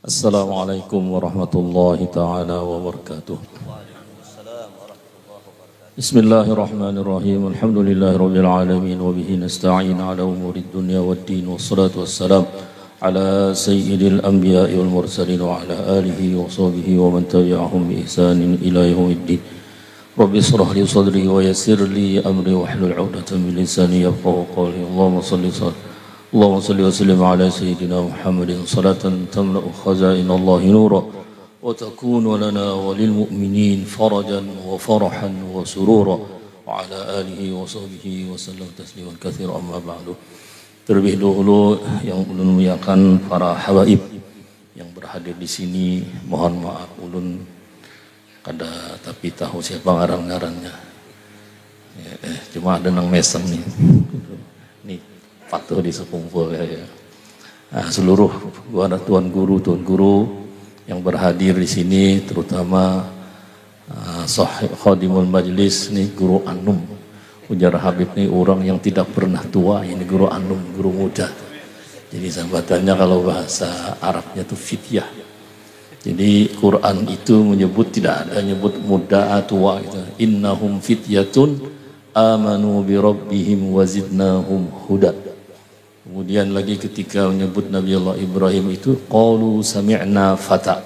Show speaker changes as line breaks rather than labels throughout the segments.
Assalamualaikum warahmatullahi ta'ala wabarakatuh. Bismillahirrahmanirrahim. Alhamdulillahi rabbil alamin wa bihi nasta'in ala umurid dunya waddin wassalatu wassalam ala sayyidil anbiya'i wal mursalin wa ala alihi wa sahbihi wa man tabi'ahum bi ihsanin ila yaumiddin. Rabbi shrah li sadri wa yassir li amri wahlul 'uqdatam min lisani yafqahu qawli. Allahumma salli wa sallim ala sayyidina Muhammadin salatan tamla'u khazain Allah nura wa takunu lana wa lil mu'minin farajan wa farahan wa surura wa ala alihi wa sahbihi wa sallam tasliman katsiran amma ba'du. Terlebih dahulu yang ulun muliakan para habaib yang berhadir di sini, mohon maaf ulun kada tapi tahu siapa ngaran-ngarannya. Cuma ada nang mesem nih. Nih patuh di sekumpul ya. Nah, seluruh tuan guru yang berhadir di sini, terutama sahib khadimul majlis nih, guru Anum. Ujar Habib nih orang yang tidak pernah tua, ini guru Anum, guru muda. Jadi sambatannya kalau bahasa Arabnya tuh fityah. Jadi Quran itu menyebut, tidak ada nyebut muda tua gitu. Innahum fityatun amanu bi rabbihim wa zidnahum huda. Kemudian lagi ketika menyebut Nabi Allah Ibrahim itu qalu sami'na fata.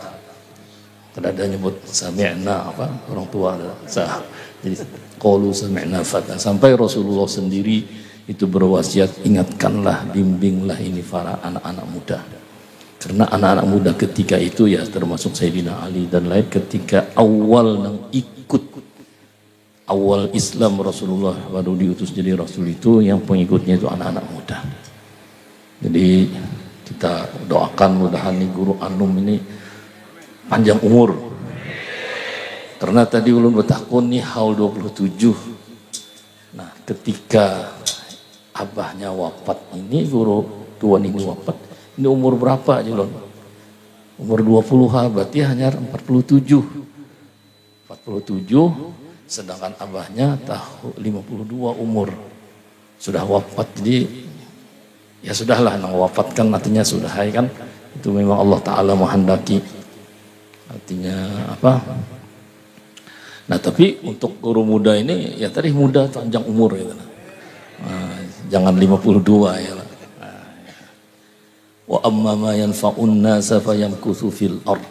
Tidak ada nyebut sami'na apa orang tua. Jadi qalu sami'na fata. Sampai Rasulullah sendiri itu berwasiat, ingatkanlah, bimbinglah ini para anak-anak muda. Karena anak-anak muda ketika itu ya termasuk Sayyidina Ali dan lain, ketika awal nang ikut awal Islam Rasulullah baru diutus jadi Rasul itu, yang pengikutnya itu anak-anak muda. Jadi kita doakan mudahan nih guru Anum ini panjang umur. Karena tadi ulun bertakun nih haul 27. Nah, ketika abahnya wafat ini, guru tuan ini wafat, ini umur berapa aja ulun? Umur 20 berarti hanya 47. 47, sedangkan abahnya tahun 52 umur. Sudah wafat, jadi ya sudahlah, nang wafatkan artinya sudah, kan itu memang Allah Ta'ala menghendaki, artinya apa. Nah tapi untuk guru muda ini ya tadi muda panjang umur ya, jangan 52 ya. Wa amma ma yanfa'un nasa fayamkuthu fil ard.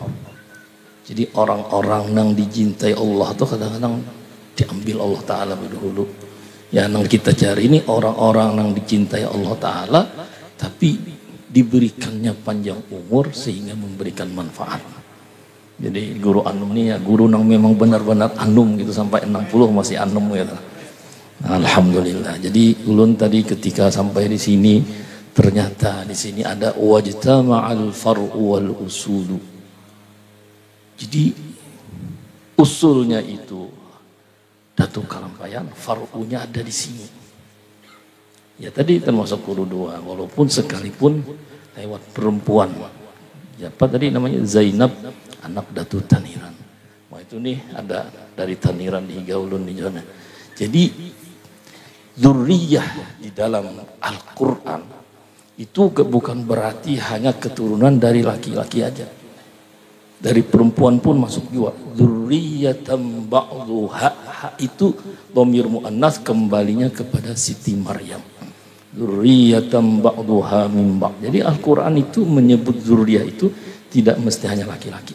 Jadi orang-orang yang dicintai Allah tuh kadang-kadang diambil Allah Ta'ala dahulu. Ya, yang kita cari ini orang-orang yang dicintai Allah Ta'ala, tapi diberikannya panjang umur sehingga memberikan manfaat. Jadi guru Anum ini ya guru yang memang benar-benar Anum gitu, sampai 60 masih Anum gitu. Alhamdulillah. Jadi ulun tadi ketika sampai di sini, ternyata di sini ada wajtama'al far'u wal usulu. Jadi usulnya itu Datuk Kalampayan, far'unya ada di sini. Ya tadi termasuk guru dua, walaupun sekalipun lewat perempuan. Ya apa tadi namanya, Zainab, anak Datuk Taniran. Wah itu nih ada dari Taniran di Gaulun di sana. Jadi dzurriyyah di dalam Al-Quran itu bukan berarti hanya keturunan dari laki-laki aja. Dari perempuan pun masuk juga. Dzurriyyatan ba'dhuha, itu dhamir muannas kembalinya kepada Siti Maryam. Dzurriyyatan ba'dhuha min ba'd. Jadi Al-Qur'an itu menyebut dzurriyyah itu tidak mesti hanya laki-laki.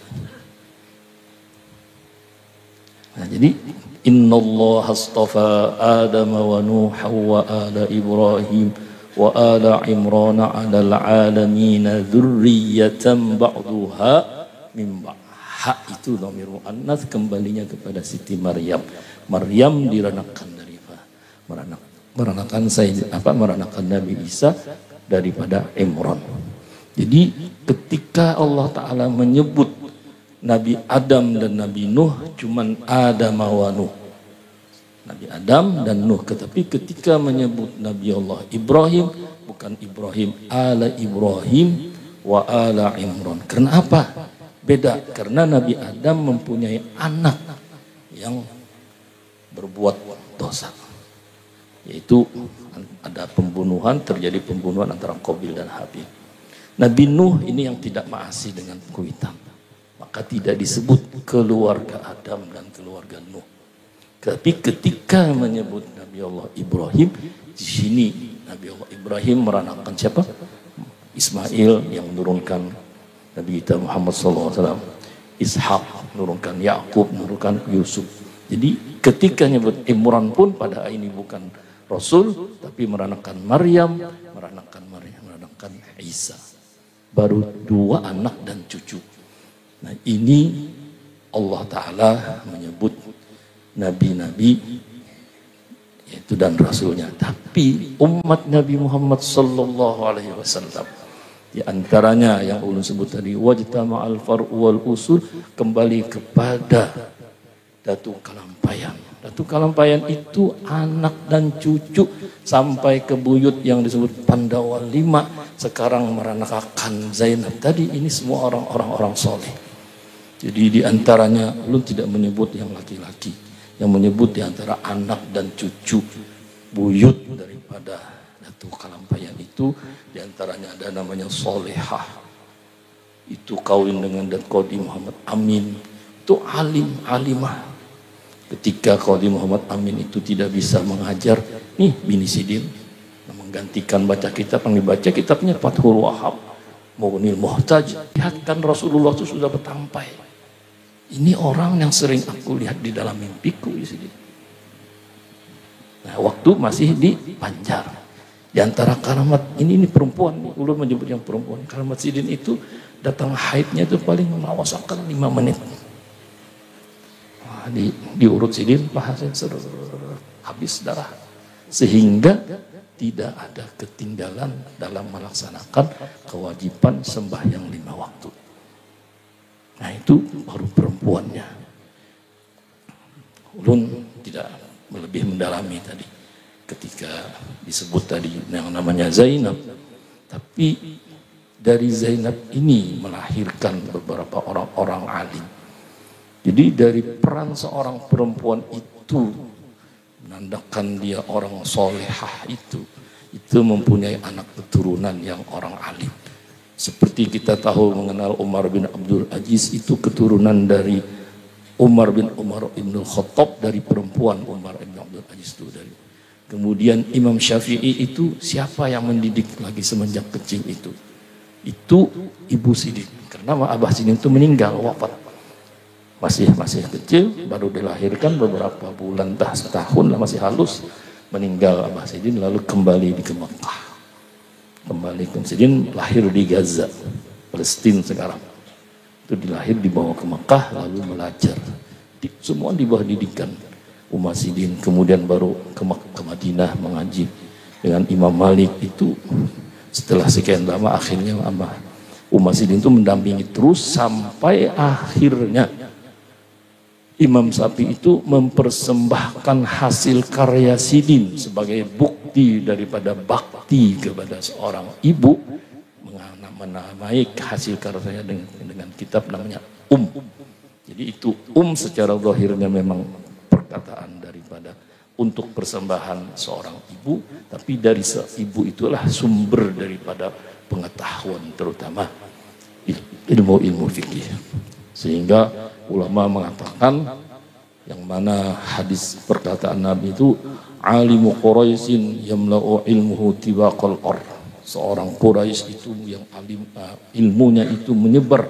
Nah, jadi innallaha astafa Adam wa Nuh wa ala Ibrahim wa ala Imran 'alal 'alamin dzurriyyatan ba'dhuha mimba. Hak itu dhamir muannas kembalinya kepada Siti Maryam. Maryam diranakan dari meranakan Nabi Isa daripada Imran. Jadi ketika Allah Ta'ala menyebut Nabi Adam dan Nabi Nuh cuman Adam wa Nuh, Nabi Adam dan Nuh. Tetapi ketika menyebut Nabi Allah Ibrahim, bukan Ibrahim ala Ibrahim wa ala Imran. Kenapa? Beda, karena Nabi Adam mempunyai anak yang berbuat dosa, yaitu ada pembunuhan, terjadi pembunuhan antara Qabil dan Habil. Nabi Nuh ini yang tidak maasi dengan kuitan, maka tidak disebut keluarga Adam dan keluarga Nuh. Tapi ketika menyebut Nabi Allah Ibrahim, di sini Nabi Allah Ibrahim meranakan siapa? Ismail yang menurunkan Nabi kita Muhammad SAW, Ishak menurunkan Yakub, menurunkan Yusuf. Jadi ketika nyebut Imran pun pada ini bukan Rasul, tapi meranakan Maryam, meranakan Isa. Baru 2 anak dan cucu. Nah ini Allah Ta'ala menyebut nabi-nabi yaitu dan rasulnya. Tapi umat Nabi Muhammad sallallahu alaihi wasallam di antaranya yang ulun sebut tadi wajtama'al far'u wal usul, kembali kepada Datu Kalampayan. Datu Kalampayan itu anak dan cucu sampai ke buyut yang disebut Pandawa 5, sekarang meranakakan Zainab tadi. Ini semua orang-orang soleh. Jadi di antaranya ulun tidak menyebut yang laki-laki, yang menyebut di antara anak dan cucu buyut daripada Datu Kalampayan itu di antaranya ada namanya Solehah, itu kawin dengan Qadi Muhammad Amin, itu alimah. Ketika Qadi Muhammad Amin itu tidak bisa mengajar, nih Bini Sidin menggantikan baca kitab, yang dibaca kitabnya Fathul Wahab, Mughnil Muhtaj. Lihatkan Rasulullah itu sudah bertampai. Ini orang yang sering aku lihat di dalam mimpiku di sini. Nah, waktu masih di Banjar. Di antara karamat ini perempuan, ulun menyebut yang perempuan. Karamat Sidin itu datang haidnya itu paling menawasakan 5 menit. Nah, diurut Sidin, habis darah. Sehingga tidak ada ketinggalan dalam melaksanakan kewajiban sembahyang 5 waktu. Nah itu baru perempuannya. Ulun tidak lebih mendalami tadi ketika disebut tadi yang namanya Zainab. Tapi dari Zainab ini melahirkan beberapa orang-orang alim. Jadi dari peran seorang perempuan itu menandakan dia orang solehah itu mempunyai anak keturunan yang orang alim. Seperti kita tahu mengenal Umar bin Abdul Aziz, itu keturunan dari Umar bin Umar ibn Khattab, dari perempuan Umar bin Abdul Aziz itu dari. Kemudian Imam Syafi'i itu siapa yang mendidik lagi semenjak kecil itu? Itu Ibu Sidin. Karena Abah Sidin itu meninggal, wafat. Masih kecil, baru dilahirkan beberapa bulan, setahun lah masih halus, meninggal Abah Sidin, lalu kembali ke Mekah. Kembali ke Sidin, lahir di Gaza, Palestina sekarang. Itu dilahir, dibawa ke Mekah, lalu belajar. Semua di bawah didikan Umar Sidin. Kemudian baru ke Madinah mengaji dengan Imam Malik. Itu setelah sekian lama akhirnya Umar Sidin itu mendampingi terus sampai akhirnya Imam Syafi'i itu mempersembahkan hasil karya Sidin sebagai bukti daripada bakti kepada seorang ibu, menamai hasil karyanya dengan kitab namanya Jadi itu secara zahirnya memang perkataan daripada untuk persembahan seorang ibu, tapi dari ibu itulah sumber daripada pengetahuan, terutama ilmu fikih. Sehingga ulama mengatakan yang mana hadis perkataan Nabi itu alimu Quraisyin yamla'u ilmuhu tibaqal ard. Seorang Quraisy itu yang alim, ilmunya itu menyebar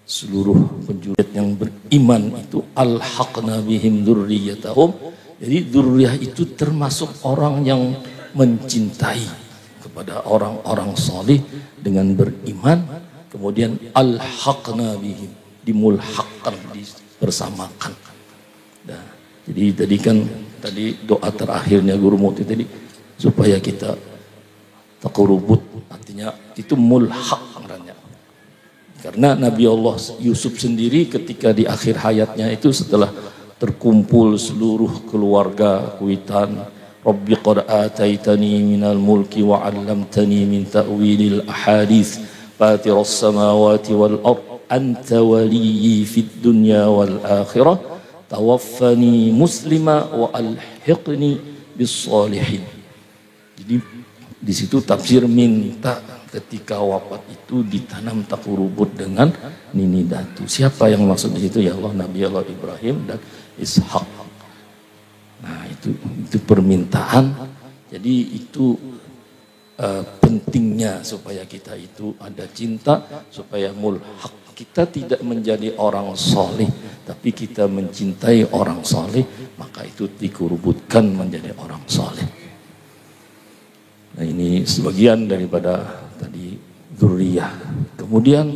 seluruh penjuru yang beriman itu alhaqna bihim dzurriyyatahum. Jadi dzurriyyah itu termasuk orang yang mencintai kepada orang-orang saleh dengan beriman, kemudian alhaqna bihim, dimulhaqkan, dipersamakan. Nah, jadi tadi doa terakhirnya Guru Muti tadi supaya kita taqurubut, artinya itu mulhaq namanya. Karena Nabi Allah Yusuf sendiri ketika di akhir hayatnya itu setelah terkumpul seluruh keluarga kuitan, Rabbi qad ataitani minal mulki wa 'allamtani min ta'wilil ahadits fatiras samawati wal ard anta waliyyi fid dunya wal akhirah tawaffani muslima wa alhiqni bis salihin. Jadi di situ tafsir minta ketika wafat itu ditanam takurubut dengan Nini Datu. Siapa yang maksud di situ? Ya Allah, Nabi Allah Ibrahim dan Ishak. Nah itu permintaan. Jadi itu pentingnya supaya kita itu ada cinta, supaya mulhaq. Kita tidak menjadi orang soleh, tapi kita mencintai orang soleh, maka itu dikurubutkan menjadi orang soleh. Nah ini sebagian daripada tadi dzurriyyah. Kemudian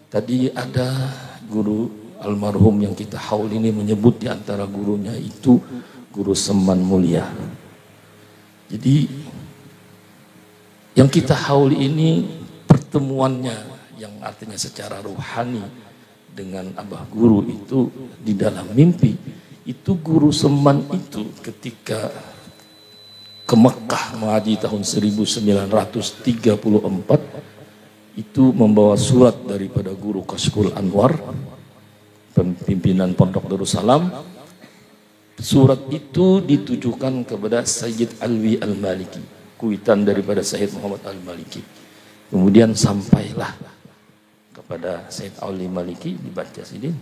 tadi ada guru almarhum yang kita haul ini menyebut di antara gurunya itu Guru Seman Mulia. Jadi yang kita haul ini pertemuannya yang artinya secara rohani dengan Abah Guru itu di dalam mimpi. Itu Guru Seman itu ketika ke Mekah mengaji tahun 1934 itu membawa surat daripada Guru Kashful Anwar, pimpinan Pondok Darussalam. Surat itu ditujukan kepada Sayyid Alwi Al-Maliki, kuitan daripada Sayyid Muhammad Al-Maliki. Kemudian sampailah kepada Sayyid Alwi Maliki, dibaca sini.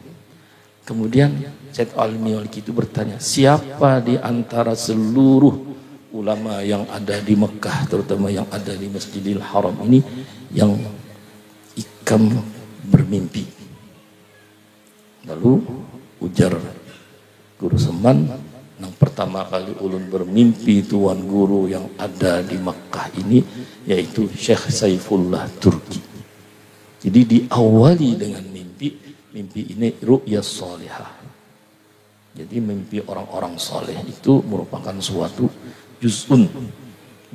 Kemudian Sayyid Alwi Maliki itu bertanya, siapa di antara seluruh ulama yang ada di Mekah, terutama yang ada di Masjidil Haram ini, yang ikam bermimpi? Lalu ujar Guru Seman, yang pertama kali ulun bermimpi tuan guru yang ada di Mekah ini yaitu Syekh Saifullah Turki. Jadi diawali dengan mimpi ini ru'ya sholihah. Jadi mimpi orang-orang soleh itu merupakan suatu juz'un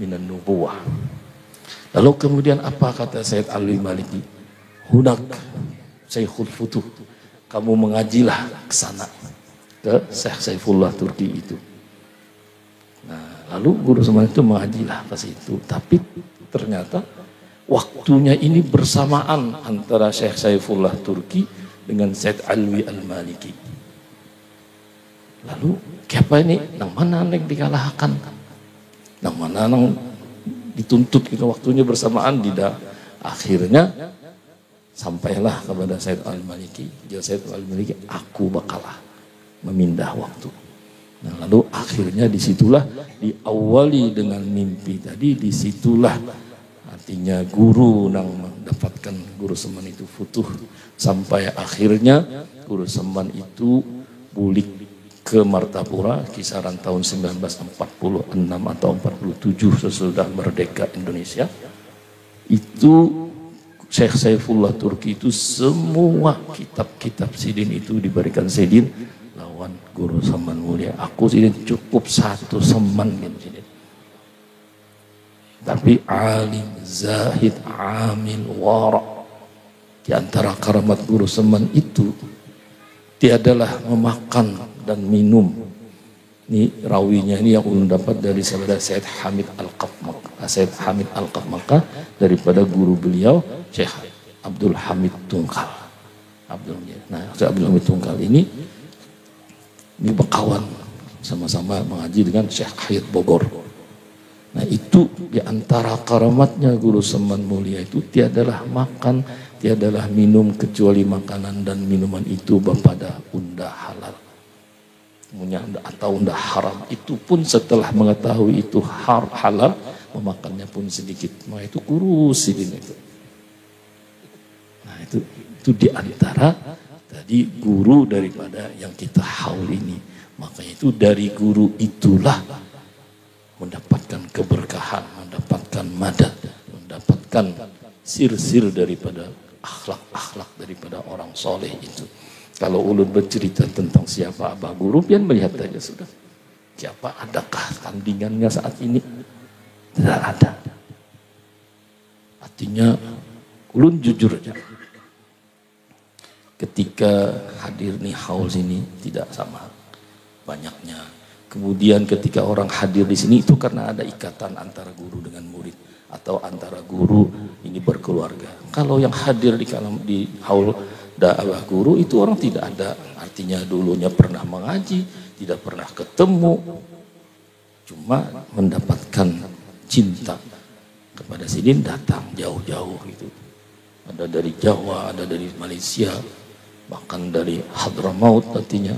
minan nubuwah. Lalu kemudian apa kata Sayyid Alwi Maliki? Hudak Syekhul Futuh, kamu mengajilah ke sana, ke Syekh Saifullah Turki itu. Nah, lalu Guru Seman itu mengajilah ke situ, tapi ternyata waktunya ini bersamaan antara Syekh Saifullah Turki dengan Sayyid Alwi Al-Maliki. Lalu siapa ini? Nang mana yang dikalahkan? Nang mana yang dituntut kita waktunya bersamaan? Tidak. Akhirnya sampailah kepada Sayyid Al-Maliki. Dia Sayyid Al-Maliki, aku bakalah memindah waktu. Nah, lalu akhirnya disitulah diawali dengan mimpi tadi, disitulah artinya guru yang mendapatkan Guru Seman itu futuh, sampai akhirnya Guru Seman itu bulik ke Martapura kisaran tahun 1946 atau 47 sesudah merdeka Indonesia. Itu Syekh Saifullah Turki itu semua kitab-kitab Sidin itu diberikan Sidin lawan Guru Seman Mulia. Aku Sidin cukup satu seman gitu Sidin. Tapi alim, zahid, amil, wara. Di antara karamat Guru Seman itu tiadalah memakan dan minum. Ini rawinya ini yang ulun dapat dari saudara Sayyid Hamid Al-Qaf Makkah daripada guru beliau Syekh Abdul Hamid Tungkal. Nah, Syekh Abdul Hamid Tungkal ini berkawan sama-sama mengaji dengan Syekh Khair Bogor. Nah, itu di antara karamatnya Guru Seman Mulia itu tiadalah makan, tiadalah minum kecuali makanan dan minuman itu pada unda halal. Atau unda haram, itu pun setelah mengetahui itu halal, memakannya pun sedikit. Nah, itu kurus ini itu. Nah, itu di antara tadi guru daripada yang kita haul ini. Makanya itu dari guru itulah mendapatkan keberkahan, mendapatkan madad, mendapatkan sir-sir daripada akhlak-akhlak daripada orang soleh itu. Kalau ulun bercerita tentang siapa Abah Guru, pian melihat saja sudah. Siapa, adakah tandingannya saat ini? Tidak ada. Artinya ulun jujur aja. Ketika hadir nih haul sini tidak sama banyaknya. Kemudian ketika orang hadir di sini itu karena ada ikatan antara guru dengan murid atau antara guru ini berkeluarga. Kalau yang hadir di haul Abah Guru itu orang tidak ada, artinya dulunya pernah mengaji, tidak pernah ketemu, cuma mendapatkan cinta kepada Sidin datang jauh-jauh itu. Ada dari Jawa, ada dari Malaysia, bahkan dari Hadramaut artinya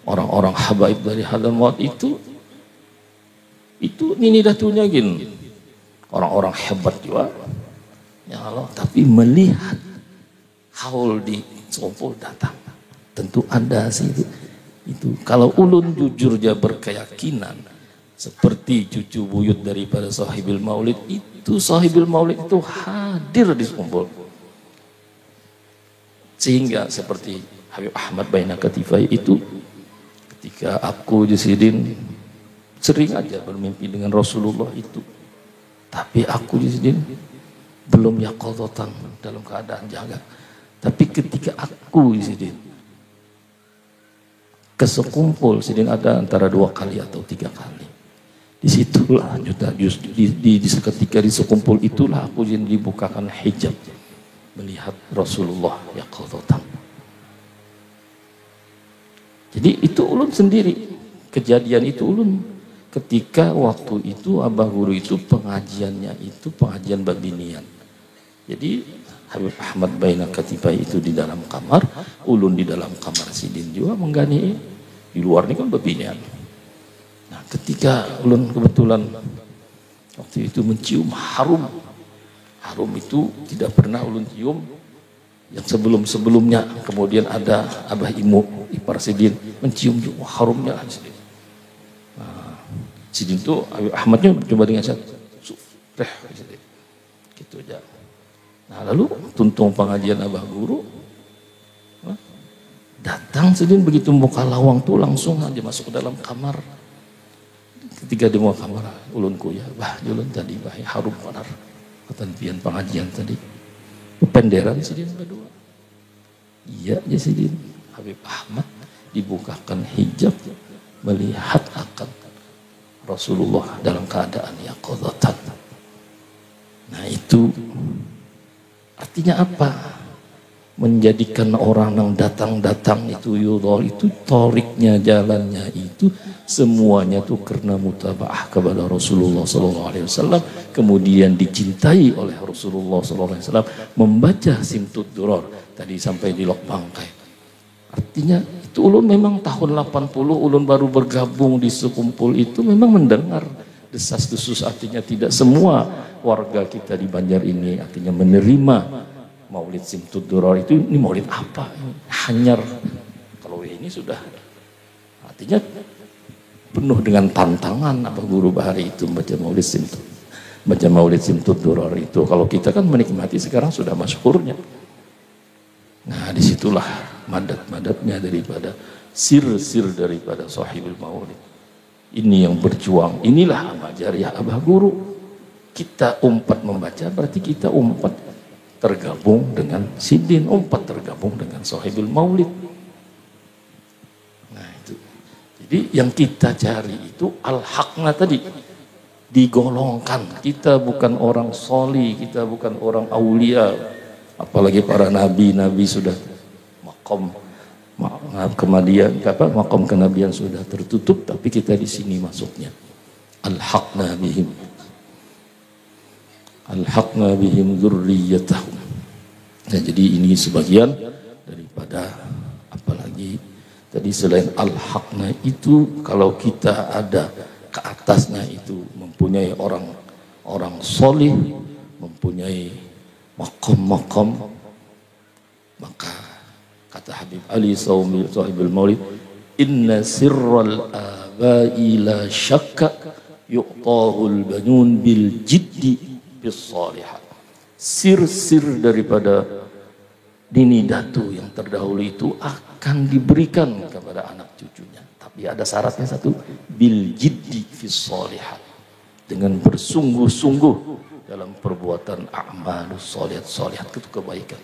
orang-orang habaib dari Hadramaut itu Nini Datunya gini. Orang-orang hebat juga. Ya Allah, tapi melihat haul di Sekumpul datang. Tentu ada sih itu. Kalau ulun jujur dia berkeyakinan seperti cucu buyut daripada Sahibil Maulid itu, Sahibil Maulid itu hadir di Sekumpul. Sehingga seperti Habib Ahmad Baina Katifai itu, ketika aku Sidin sering aja bermimpi dengan Rasulullah itu, tapi aku Sidin belum yaqadatan dalam keadaan jaga. Tapi ketika aku Sidin ke Sekumpul, Sidin ada antara 2 kali atau 3 kali. Disitulah ketika di Sekumpul itulah aku Sidin dibukakan hijab melihat Rasulullah yaqadatan. Jadi itu ulun sendiri, kejadian itu ulun ketika waktu itu Abah Guru itu pengajiannya itu pengajian Babinian. Jadi Habib Ahmad Baina Katifai itu di dalam kamar, ulun di dalam kamar Sidin juga menggani. Di luar ini kan Babinian. Nah, ketika ulun kebetulan waktu itu mencium harum itu tidak pernah ulun cium yang sebelumnya. Kemudian ada Abah Imu ipar Sidin mencium juga harumnya Sidin. Nah, Sidin itu Ahmadnya coba dengan saya Sidin gitu aja. Nah, lalu tuntung pengajian Abah Guru datang Sidin begitu buka lawang tuh langsung aja masuk ke dalam kamar. Ketika di muka kamar ulunku ya bah ulun tadi bah harum benar ketentuan pengajian tadi penderan Sidin berdua. Iya ya Sidin Habib Ahmad dibukakan hijab melihat akan Rasulullah dalam keadaan yaqadatan. Nah itu artinya apa? Menjadikan orang yang datang itu yudhar itu toriknya jalannya itu semuanya tuh karena mutabaah kepada Rasulullah SAW, kemudian dicintai oleh Rasulullah SAW, membaca Simtud Duror tadi sampai di Lok Bangkai. Artinya itu ulun memang tahun 80 ulun baru bergabung di Sekumpul itu memang mendengar desas-desus, artinya tidak semua warga kita di Banjar ini artinya menerima Maulid Simtud Duror itu. Ini maulid apa? Hanyar. Kalau ini sudah artinya penuh dengan tantangan apa Guru Bahari itu baca Maulid Simtud Duror itu. Kalau kita kan menikmati sekarang sudah masyhurnya. Nah disitulah madat-madatnya daripada sir-sir daripada Sahibul Maulid. Ini yang berjuang. Inilah amal jariah Abah Guru. Kita umpat membaca berarti kita umpat tergabung dengan Sidin, umpat tergabung dengan Sahibul Maulid. Nah itu. Jadi yang kita cari itu al-haqna tadi digolongkan. Kita bukan orang soli, kita bukan orang aulia, apalagi para nabi sudah makom kenabian sudah tertutup, tapi kita di sini masuknya al-haqna bihim dzurriyyatahum. Nah, jadi ini sebagian daripada apalagi tadi selain al-haqna itu kalau kita ada ke atasnya itu mempunyai orang solih, mempunyai makom, maka kata Habib Ali Sahibul Maulid, inna sirral abai la syakka yu'tahul banun bil jiddi bis salihat. Sir-sir daripada Nini Datu yang terdahulu itu akan diberikan kepada anak cucunya, tapi ada syaratnya satu, bil jiddi fis salihat, dengan bersungguh-sungguh dalam perbuatan a'malus salihat itu kebaikan.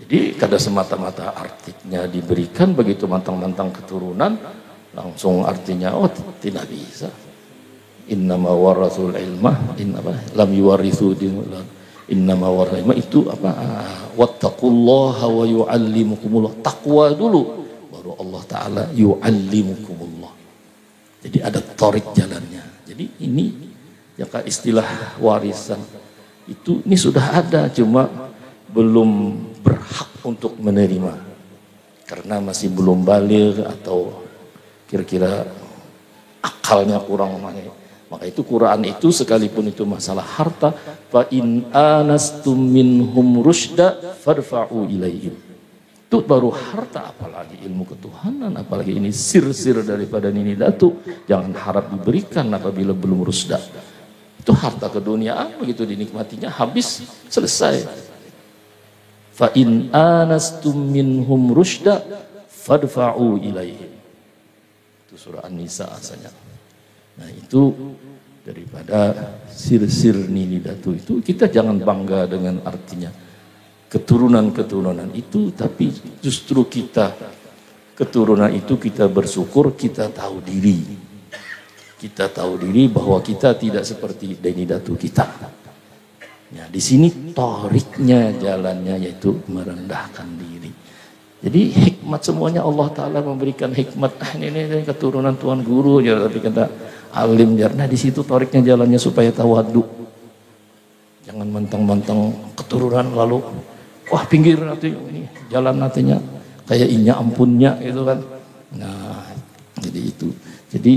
Jadi kada semata-mata artinya diberikan begitu mantang-mantang keturunan langsung artinya oh tidak bisa. Innama warathul ilmah lam yuwarithu innama warathul ilmah itu apa? Wattaqullaha wa yu'allimukumullah. Takwa dulu baru Allah Ta'ala yu'allimukumullah. Jadi ada torik jalannya. Jadi ini ya kan istilah warisan itu ini sudah ada, cuma belum berhak untuk menerima karena masih belum baligh atau kira-kira akalnya kurang banyak. Maka itu Quran itu sekalipun itu masalah harta, fa in anastum minhum rusyda fadfa'u ilaihim. Itu baru harta, apalagi ilmu ketuhanan, apalagi ini sir-sir daripada Nini Datu, jangan harap diberikan apabila belum rusda. Itu harta keduniaan, begitu dinikmatinya habis, selesai. Fa in anastum minhum rusyda fadfa'u ilaihim. Itu surah An-Nisa asalnya. Nah itu daripada sir-sir Nini Datu itu, kita jangan bangga dengan artinya keturunan-keturunan itu, tapi justru kita keturunan itu kita bersyukur, kita tahu diri. Kita tahu diri bahwa kita tidak seperti Nini Datu kita. Ya, di sini toriknya jalannya yaitu merendahkan diri. Jadi hikmat semuanya Allah Ta'ala memberikan hikmat. Ini keturunan Tuan Guru ya, tapi kata alim ya. Nah di situ toriknya jalannya supaya tawadu. Jangan mentang-mentang keturunan lalu wah pinggir nanti ini jalan nantinya kayak inya ampunnya gitu kan. Nah jadi itu. Jadi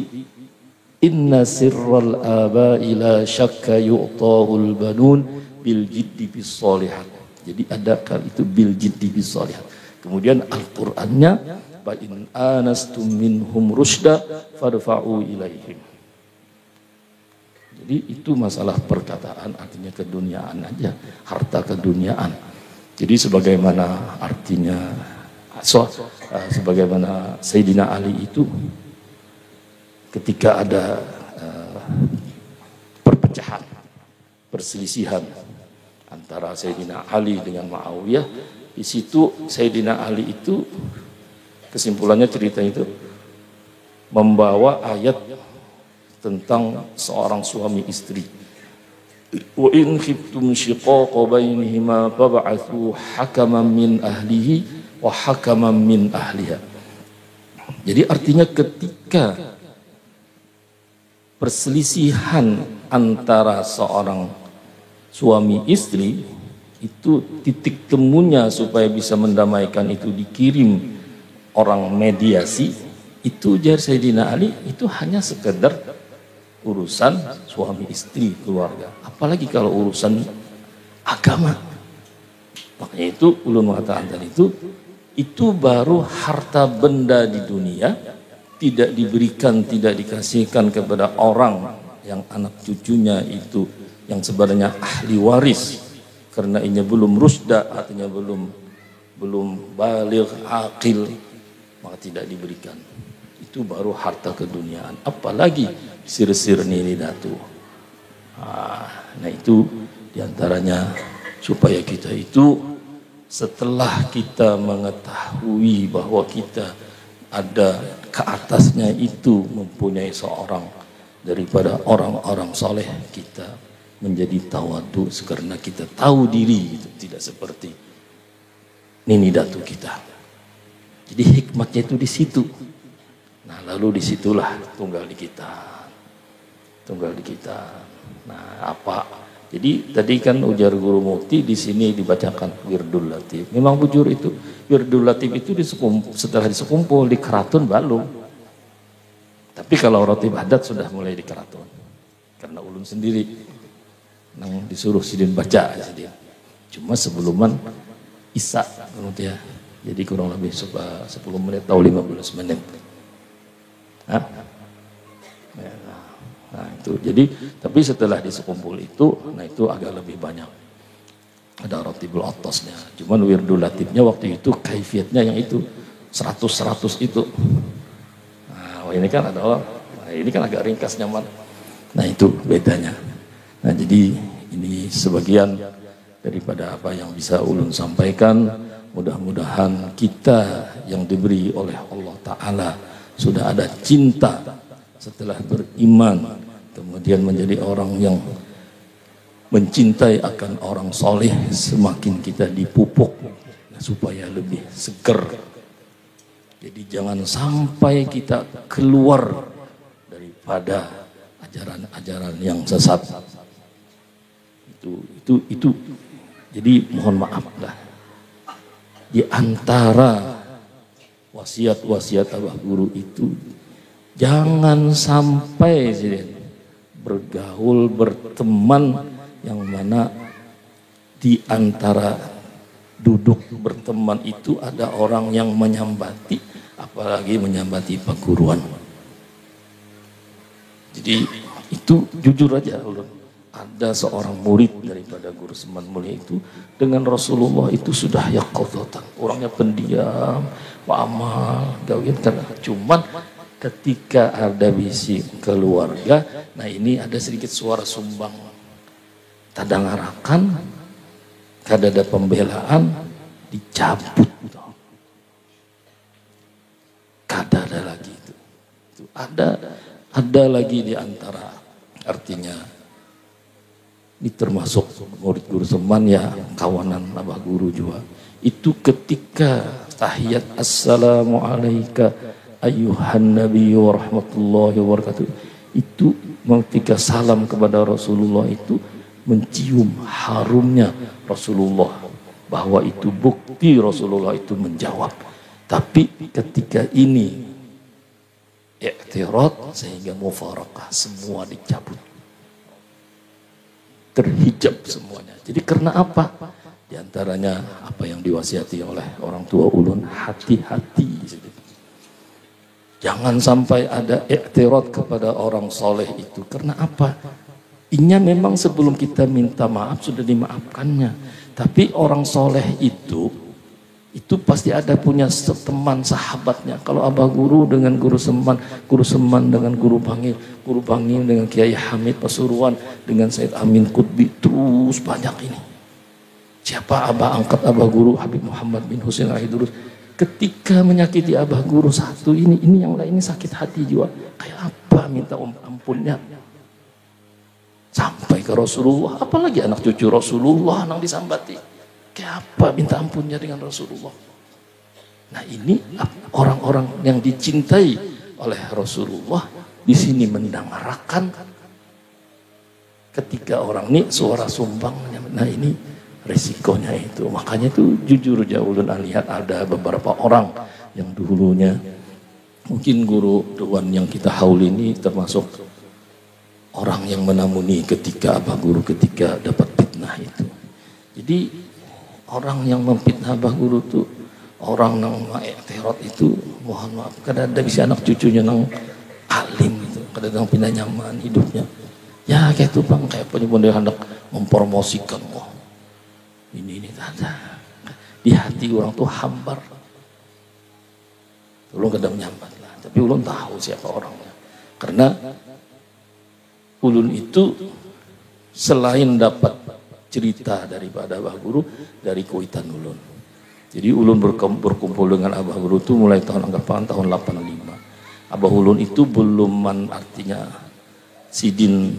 inna sirral aba'i la syakka yu'tahul banun bil jiddi bis solihat. Jadi ada kali itu bil jiddi bis solihat. Kemudian Al-Qur'annya fa in anastum minhum rusyda fadfa'u ilaihim. Jadi itu masalah perkataan, artinya keduniaan aja, harta keduniaan. Jadi sebagaimana artinya sebagaimana Sayyidina Ali itu ketika ada perpecahan, perselisihan antara Sayyidina Ali dengan Muawiyah, di situ Sayyidina Ali itu kesimpulannya cerita itu membawa ayat tentang seorang suami istri. Wa in khiftum shiqaqa bainihima fab'athu hakaman min ahlihi wa hakaman min ahliha. Jadi artinya ketika perselisihan antara seorang suami istri itu titik temunya supaya bisa mendamaikan itu dikirim orang mediasi, itu jar Sayyidina Ali itu hanya sekedar urusan suami istri keluarga, apalagi kalau urusan agama. Makanya itu ulun mengatakan tadi itu baru harta benda di dunia tidak diberikan, tidak dikasihkan kepada orang yang anak cucunya itu yang sebenarnya ahli waris karena ini belum rusda, artinya belum baligh aqil, maka tidak diberikan. Itu baru harta keduniaan, apalagi sir-sir Nini Datu. Nah itu diantaranya supaya kita itu setelah kita mengetahui bahwa kita ada ke atasnya itu mempunyai seorang daripada orang-orang soleh, kita menjadi tawadu karena kita tahu diri itu tidak seperti Nini Datu kita. Jadi hikmatnya itu di situ. Nah lalu disitulah tunggal di kita. Nah apa? Jadi tadi kan ujar Guru Mukti di sini dibacakan Wirdul Latif. Memang bujur itu Wirdul Latif itu setelah disekumpul di keraton balung. Tapi kalau roti adat sudah mulai di keraton. Karena ulun sendiri nang disuruh sidin baca sidin. Cuma sebelumnya Isa ya. Jadi kurang lebih 10 menit atau 15 menit. Nah itu jadi tapi setelah disekumpul itu, nah itu agak lebih banyak ada Rotibul Atosnya. Cuman Wirdul Latifnya waktu itu kaifiatnya yang itu 100 itu. Nah ini kan ada orang, nah, ini kan agak ringkas nyaman. Nah itu bedanya. Nah jadi ini sebagian daripada apa yang bisa ulun sampaikan. Mudah-mudahan kita yang diberi oleh Allah Ta'ala sudah ada cinta setelah beriman, kemudian menjadi orang yang mencintai akan orang soleh, semakin kita dipupuk supaya lebih seger. Jadi jangan sampai kita keluar daripada ajaran-ajaran yang sesat. Itu jadi mohon maaf lah, di antara wasiat-wasiat Abah Guru itu jangan sampai bergaul, berteman yang mana di antara duduk berteman itu ada orang yang menyambati, apalagi menyambati perguruan. Jadi itu jujur aja, ada seorang murid daripada Guru Seman Mulia itu dengan Rasulullah itu sudah yaqadhatan, orangnya pendiam, amal, gawin, cuman ketika ada bisi keluarga, nah ini ada sedikit suara sumbang, kadang arakan, kadang ada pembelaan, dicabut, kadang ada lagi itu ada lagi di antara, artinya ini termasuk murid Guru Seman ya, kawanan Abah Guru juga. Itu ketika tahiyat assalamualaikum ayyuhan nabiyyu warahmatullahi wabarakatuh, itu ketika salam kepada Rasulullah itu mencium harumnya Rasulullah, bahwa itu bukti Rasulullah itu menjawab. Tapi ketika ini i'tirad sehingga mufarakah, semua dicabut, terhijab semuanya. Jadi karena apa? Di antaranya apa yang diwasiati oleh orang tua ulun, hati-hati. Jangan sampai ada i'tirad kepada orang soleh itu. Karena apa? Inya memang sebelum kita minta maaf sudah dimaafkannya. Tapi orang soleh itu pasti ada punya teman sahabatnya. Kalau Abah Guru dengan Guru Seman dengan Guru Bangil dengan Kiai Hamid Pasuruan dengan Said Amin Qutbi, terus banyak ini. Siapa Abah angkat Abah Guru Habib Muhammad bin Husain Al-Idrus, ketika menyakiti Abah Guru satu ini yang lain ini sakit hati juga. Kayak apa minta ampunnya? Sampai ke Rasulullah, apalagi anak cucu Rasulullah nang disambati. Kayak apa minta ampunnya dengan Rasulullah? Nah ini orang-orang yang dicintai oleh Rasulullah di sini mendangarakan ketika orang ini suara sumbang. Nah ini resikonya itu. Makanya itu jujur aja ulun lihat ada beberapa orang yang dulunya mungkin guru Dewan yang kita haul ini termasuk orang yang menamuni ketika Abah Guru ketika dapat fitnah itu. Jadi orang yang memfitnah Abah Guru itu orang nang i'tirad itu, mohon maaf, kadang ada bisa anak cucunya nang alim itu, kadang pindah nyaman hidupnya. Ya kayak itu bang, kayak penyebut dia hendak mempromosikan, wah ini ada di hati orang tuh hambar. Ulun kadang nyambat lah, tapi ulun tahu siapa orangnya. Karena ulun itu selain dapat cerita daripada Abah Guru dari kuitan ulun. Jadi ulun berkumpul dengan Abah Guru itu mulai tahun anggapan tahun 85. Abah ulun itu belum artinya sidin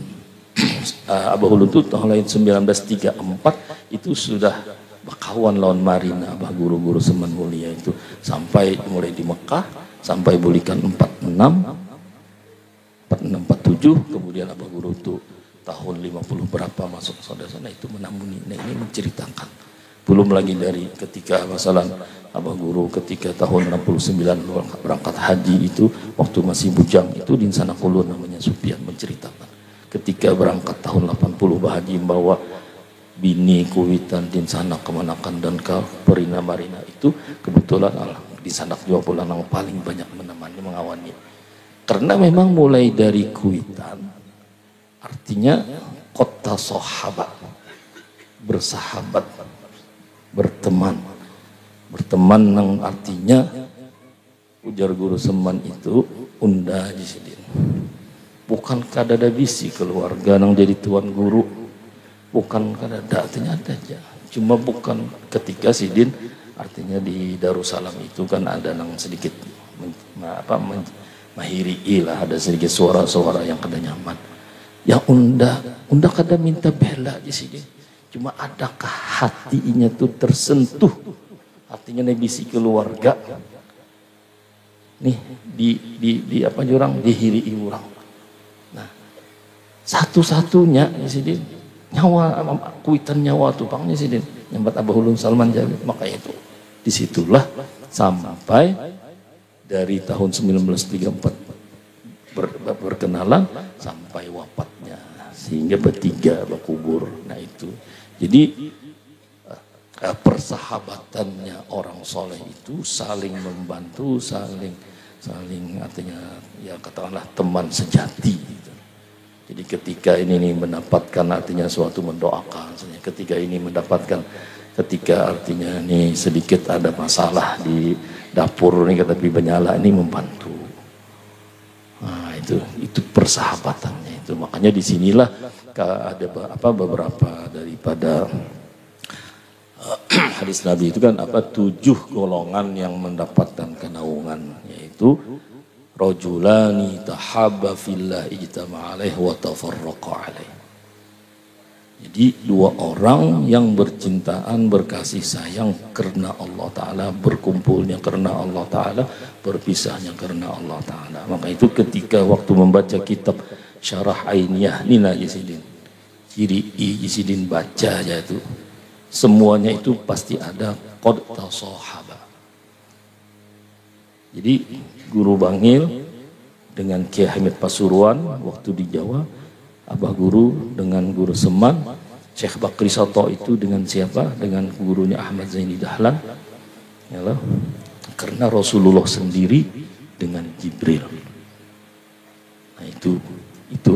Abah ulun itu tahun 1934 itu sudah bakawan lawan Marina Abah Guru Seman Mulia itu sampai mulai di Mekah sampai bulikan 46 47, kemudian Abah Guru itu tahun 50 berapa masuk saudara-saudara itu menamuni. Nah ini menceritakan belum lagi dari ketika masalah Abah Guru ketika tahun 69 berangkat haji itu waktu masih bujang itu di sana kulun namanya Supian menceritakan ketika berangkat tahun 80 bahaji membawa bini kuitan di sana kemanakan dan ke Perina Marina itu kebetulan di sana juga pulang yang paling banyak menemani mengawani. Karena memang mulai dari kuitan artinya kota sahabat, bersahabat, berteman yang artinya ujar Guru Seman itu unda jisidin. Bukan kadada bisi keluarga nang jadi tuan guru, bukan kadada artinya ada aja. Cuma bukan ketika sidin artinya di Darussalam itu kan ada nang sedikit mahiri lah, ada sedikit suara-suara yang kada nyaman. Yang unda kada minta bela di sini. Cuma adakah hatinya tuh tersentuh? Artinya nebisi keluarga. Nih di apa jurang dihiri orang. Nah, Satu-satunya ya Sidin, nyawa kuitan nyawa tupangnya Sidin, nyambat Abah Ulun Salman Jabir. Maka itu disitulah sampai dari tahun 1934 berkenalan sampai wafatnya, sehingga bertiga berkubur. Nah itu jadi persahabatannya orang soleh itu saling membantu, saling artinya ya katakanlah teman sejati gitu. Jadi ketika ini mendapatkan artinya suatu mendoakan, ketika ini mendapatkan, ketika artinya ini sedikit ada masalah di dapur ini tapi menyala ini membantu. Nah itu persahabatannya itu. Makanya disinilah ada beberapa daripada hadis Nabi itu kan 7 golongan yang mendapatkan kenaungan, yaitu rajulani tahabba fillah ijtama'a alaihi wa tafarraqa alaihi. Jadi 2 orang yang bercintaan, berkasih sayang karena Allah Ta'ala, berkumpulnya karena Allah Ta'ala, berpisahnya karena Allah Ta'ala. Maka itu ketika waktu membaca kitab Syarah Ainiyah Nina Jisidin, Kiri Jisidin baca aja itu, semuanya itu pasti ada qad tasahaba. Jadi Guru Bangil dengan Kiai Hamid Pasuruan waktu di Jawa, Abah Guru dengan Guru Seman, Syekh Bakri Soto itu dengan siapa? Dengan gurunya Ahmad Zaini Dahlan. Yalah. Karena Rasulullah sendiri dengan Jibril. Nah itu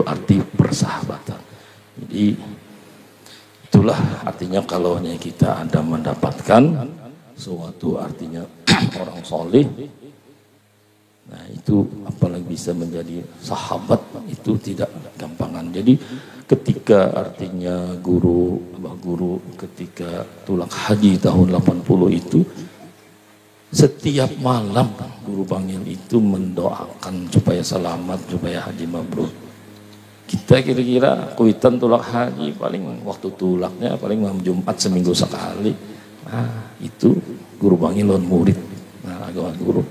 arti persahabatan. Jadi itulah artinya kalau kita ada mendapatkan suatu artinya orang soleh. Nah itu apalagi bisa menjadi sahabat itu tidak gampangan. Jadi ketika artinya Abah Guru ketika tulak haji tahun 80 itu, setiap malam Guru Bangil itu mendoakan supaya selamat, supaya haji mabrur. Kita kira-kira kuitan tulak haji paling waktu tulaknya paling malam Jumat seminggu sekali. Nah itu Guru Bangil lawan murid, nah agama guru.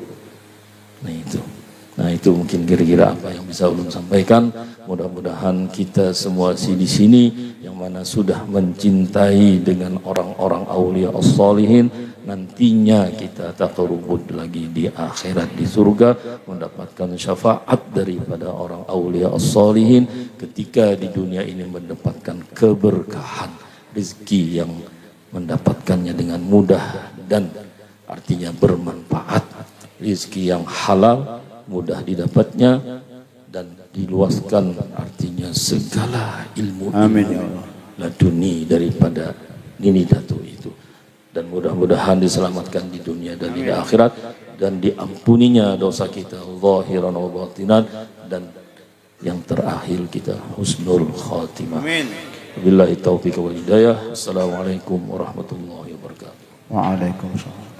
Nah itu mungkin kira-kira apa yang bisa ulun sampaikan. Mudah-mudahan kita semua di sini yang mana sudah mencintai dengan orang-orang aulia as-solihin, nantinya kita taqarrubud lagi di akhirat di surga, mendapatkan syafaat daripada orang aulia as-solihin ketika di dunia ini mendapatkan keberkahan rezeki yang mendapatkannya dengan mudah dan artinya bermanfaat, rezeki yang halal mudah didapatnya dan diluaskan artinya segala ilmu laduni daripada Nini Datu itu, dan mudah-mudahan diselamatkan di dunia dan di akhirat, dan diampuninya dosa kita zahiran wa batinan, dan yang terakhir kita husnul khatimah. Amin. Wabillahi taufiq wal hidayah. Assalamualaikum warahmatullahi wabarakatuh.
Waalaikumsalam.